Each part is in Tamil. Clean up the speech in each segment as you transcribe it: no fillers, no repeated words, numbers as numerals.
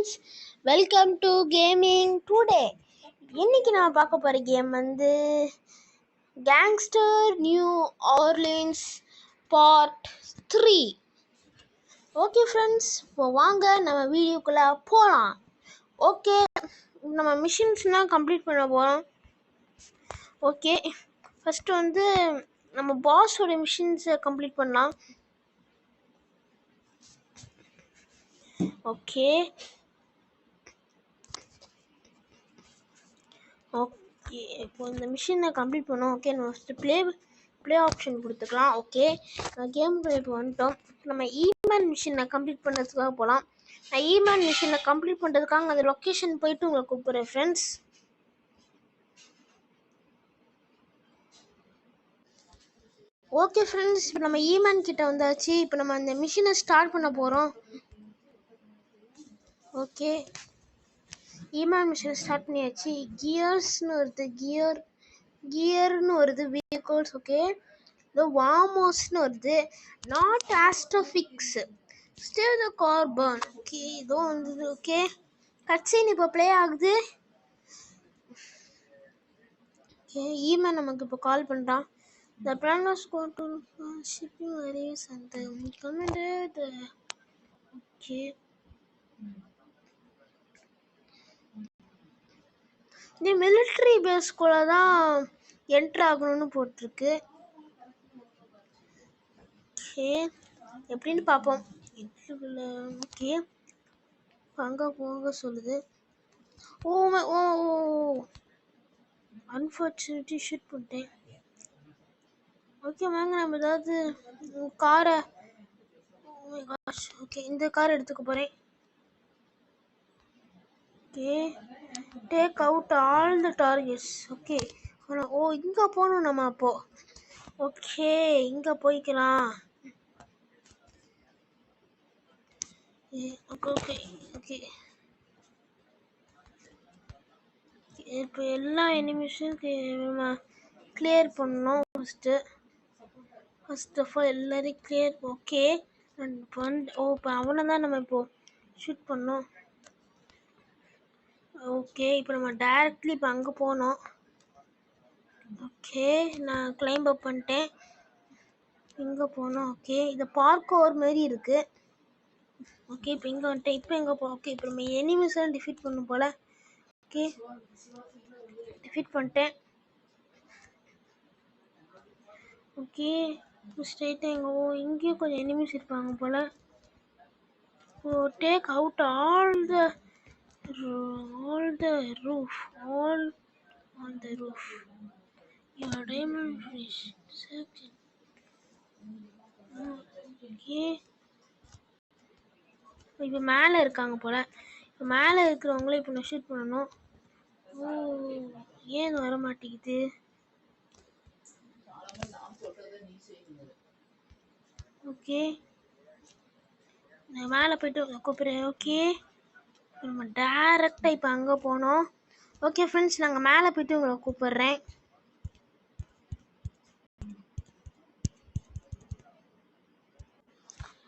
Friends, welcome to gaming today. இன்னைக்கு நான் பார்க்க போகிற கேம் வந்து gangster new Orleans part 3. Okay friends, இப்போ வாங்க நம்ம வீடியோக்குள்ளே போகலாம். ஓகே, நம்ம மிஷின்ஸ்லாம் கம்ப்ளீட் பண்ண போகிறோம். ஓகே, ஃபஸ்ட்டு வந்து நம்ம பாஸோட மிஷின்ஸை கம்ப்ளீட் பண்ணலாம். ஓகே ஓகே இப்போ இந்த மிஷினை கம்ப்ளீட் பண்ணோம். ஓகே, நம்ம ஃபஸ்ட்டு ப்ளே ஆப்ஷன் கொடுத்துக்கலாம். ஓகே, கேமுக்குள்ளே இப்போ வந்துட்டோம். நம்ம ஈமேன் மிஷினை கம்ப்ளீட் பண்ணுறதுக்காக போகலாம். நான் ஈமேன் மிஷினை கம்ப்ளீட் பண்ணுறதுக்காக அந்த லொக்கேஷன் போயிட்டு உங்களை கூப்பிட்றேன் ஃப்ரெண்ட்ஸ். ஓகே ஃப்ரெண்ட்ஸ், இப்போ நம்ம ஈமேன் கிட்ட வந்தாச்சு. இப்போ நம்ம அந்த மிஷினை ஸ்டார்ட் பண்ண போகிறோம். ஓகே, ஈமேன் மிஷினை ஸ்டார்ட் பண்ணியாச்சு. கியர்ஸ்னு வருது, கியர்னு வருது, vehicles. ஓகே, இந்த வார்மோஸ்னு வருது, நாட் ஆஸ்ட்ரோஃபிக்ஸ், ஸ்டே த கார்பன். ஓகே, இதோ வந்தது. ஓகே, கட்சீன் இப்போ ப்ளே ஆகுது. ஓகே, ஈமேன் நமக்கு இப்போ கால் பண்ணுறான். The plan was going to shipping areas and the commented. Okay, இந்த மிலிட்ரி பேஸ்குள்ள தான் என்ட்ரு ஆகணும்னு போட்டிருக்கு. ஓகே, எப்படின்னு பார்ப்போம். ஓகே, அங்கே போக சொல்லுது. ஓ ஓ அன்ஃபார்ச்சுனேட்லி ஷூட் பண்ணிட்டேன். ஓகே வாங்க, நம்ம ஏதாவது காரை, ஓகே இந்த கார் எடுத்துக்க போகிறேன். Okay, take out all the targets. Okay, oh இங்கே போகணும் நம்ம. அப்போ ஓகே இங்கே போய்க்கலாம். ஓகே ஓகே ஓகே இப்போ எல்லா எனிமீஸும் நம்ம கிளியர் பண்ணணும். ஃபர்ஸ்ட் ஆஃப் ஆல் எல்லாரையும் கிளியர். ஓகே, இப்போ அவனை தான் நம்ம இப்போ ஷூட் பண்ணோம். ஓகே, இப்போ நம்ம டைரக்ட்லி இப்போ அங்கே போனோம். ஓகே, நான் கிளைம் அப் பண்ணிட்டேன். இங்கே போனோம். ஓகே, இது பார்க் ஓவர் மாரி இருக்குது. ஓகே, இப்போ இங்கே வந்துட்டேன். இப்போ எங்கே ஓகே, இப்போ நம்ம எனிமீஸெல்லாம் டிஃபீட் பண்ணும் போல். ஓகே, டிஃபீட் பண்ணிட்டேன். ஓகே, ஸ்ட்ரெயிட்டாக எங்கே இங்கேயும் கொஞ்சம் எனிமீஸ் இருப்பாங்க போல். Oh take out all the roof, all on the roof. Your diamond fish. Second. Okay. இப்போ மேலே இருக்காங்க போல. இப்போ மேலே இருக்கிறவங்களே இப்போ நான் ஷூட் பண்ணணும். ஓ ஏன் வர மாட்டேங்குது? ஓகே, நான் மேலே போயிட்டு கூப்பிட்றேன். ஓகே, நம்ம டைரெக்டாக இப்போ அங்கே போனோம். ஓகே ஃப்ரெண்ட்ஸ், நாங்கள் மேலே போயிட்டு உங்களை கூப்பிட்றேன்.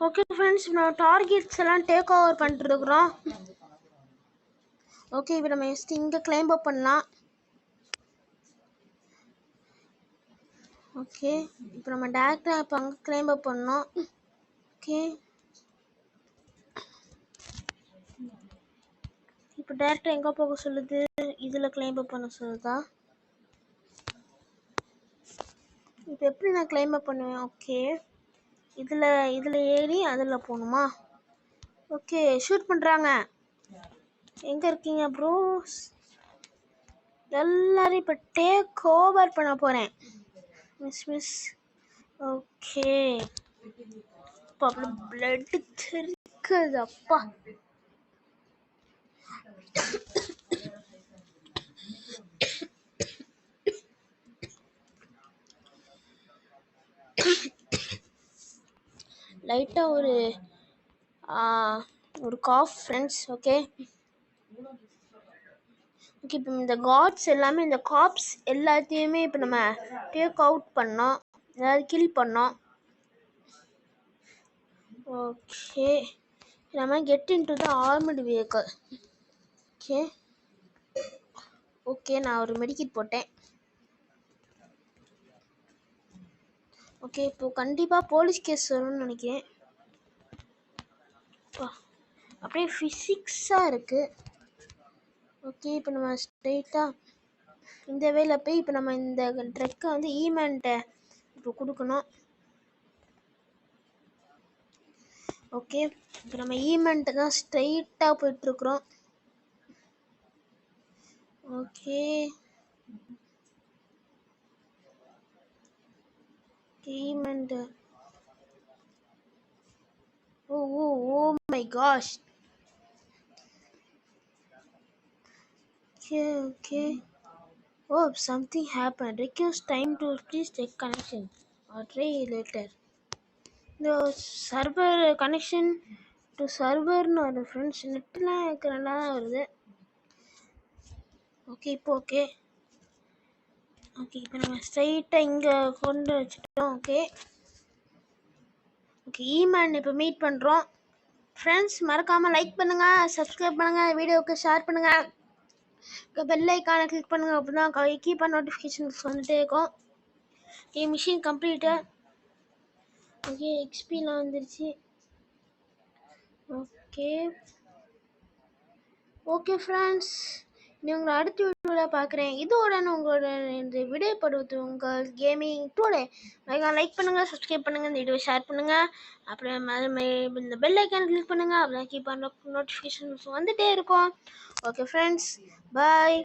ஓகே ஃப்ரெண்ட்ஸ், நம்ம டார்கெட்ஸ் எல்லாம் டேக் ஓவர் பண்ணிட்டுருக்குறோம். ஓகே, இப்போ நம்ம ஜஸ்ட் இங்கே கிளைம் அப் பண்ணலாம். ஓகே, இப்போ நம்ம டேரெக்டாக இப்போ அங்கே கிளைம் அப் பண்ணோம். ஓகே, இப்போ டேரெக்டாக எங்கே போக சொல்லுது? இதில் கிளைம் அப் பண்ண சொல்லுதா? இப்போ எப்படி நான் கிளைம் அப் பண்ணுவேன்? ஓகே, இதில் ஏறி அதில் போகணுமா? ஓகே, ஷூட் பண்ணுறாங்க. எங்கே இருக்கீங்க ப்ரோஸ்? எல்லாரும் இப்போ டேக் ஓவர் பண்ண போகிறேன். மிஸ் ஓகே, இப்போ அப்படி பிளட் தெரிக்குது. அப்பா லைட்டாக ஒரு காஃப் ஃப்ரெண்ட்ஸ். ஓகே ஓகே, இப்போ இந்த காட்ஸ் எல்லாமே, இந்த காப்ஸ் எல்லாத்தையுமே இப்போ நம்ம டேக் அவுட் பண்ணோம், அதாவது கில் பண்ணோம். ஓகே, நம்ம get in to the armed vehicle. Okay okay, நான் ஒரு மெடிக்கிட் போட்டேன். ஓகே, இப்போ கண்டிப்பாக போலீஸ் கேஸ் வரும்னு நினைக்கிறேன். அப்படியே ஃபிசிக்ஸாக இருக்குது. ஓகே, இப்போ நம்ம ஸ்ட்ரெயிட்டாக இந்த வேலை போய் இப்போ நம்ம இந்த ட்ரக்கை வந்து ஈமெண்ட்டை இப்போ கொடுக்கணும். ஓகே, இப்போ நம்ம ஈமெண்ட்டை தான் ஸ்ட்ரெயிட்டாக போயிட்டுருக்குறோம். ஓகே ஈமெண்ட்டு. Oh my gosh. Okay. Oh, something happened. Requires time to please check connection or try later. The server connection to server no friends netla நல்லா வருது. ஓகே இப்போ ஓகே இப்போ நம்ம ஸ்ட்ரைட்டாக இங்கே கொண்டு வச்சுட்டோம். ஓகே ஈமேன் இப்போ மீட் பண்ணுறோம். ஃப்ரெண்ட்ஸ் மறக்காமல் லைக் பண்ணுங்கள், சப்ஸ்கிரைப் பண்ணுங்கள், வீடியோவுக்கு ஷேர் பண்ணுங்கள், பெல் ஐக்கானை கிளிக் பண்ணுங்கள். அப்படி தான் கீப் ஆன் நோட்டிஃபிகேஷன்ஸ் வந்துட்டே இருக்கும். Okay machine complete. ஓகே எக்ஸ்பிலாம் வந்துருச்சு. ஓகே ஃப்ரெண்ட்ஸ், நீ உங்களை அடுத்த வீடியோவில் பார்க்குறேன். இதோட உங்களோட இந்த விடைப்படுவது உங்கள் கேமிங் டுடே. லைக் பண்ணுங்கள், சப்ஸ்கிரைப் பண்ணுங்கள், இந்த வீடியோ ஷேர் பண்ணுங்கள், அப்புறம் இந்த பெல் ஐக்கான் கிளிக் பண்ணுங்கள். அப்புறம் கீப் ஆன் நோட்டிஃபிகேஷன்ஸ் வந்துகிட்டே இருக்கும். ஓகே ஃப்ரெண்ட்ஸ், பாய்.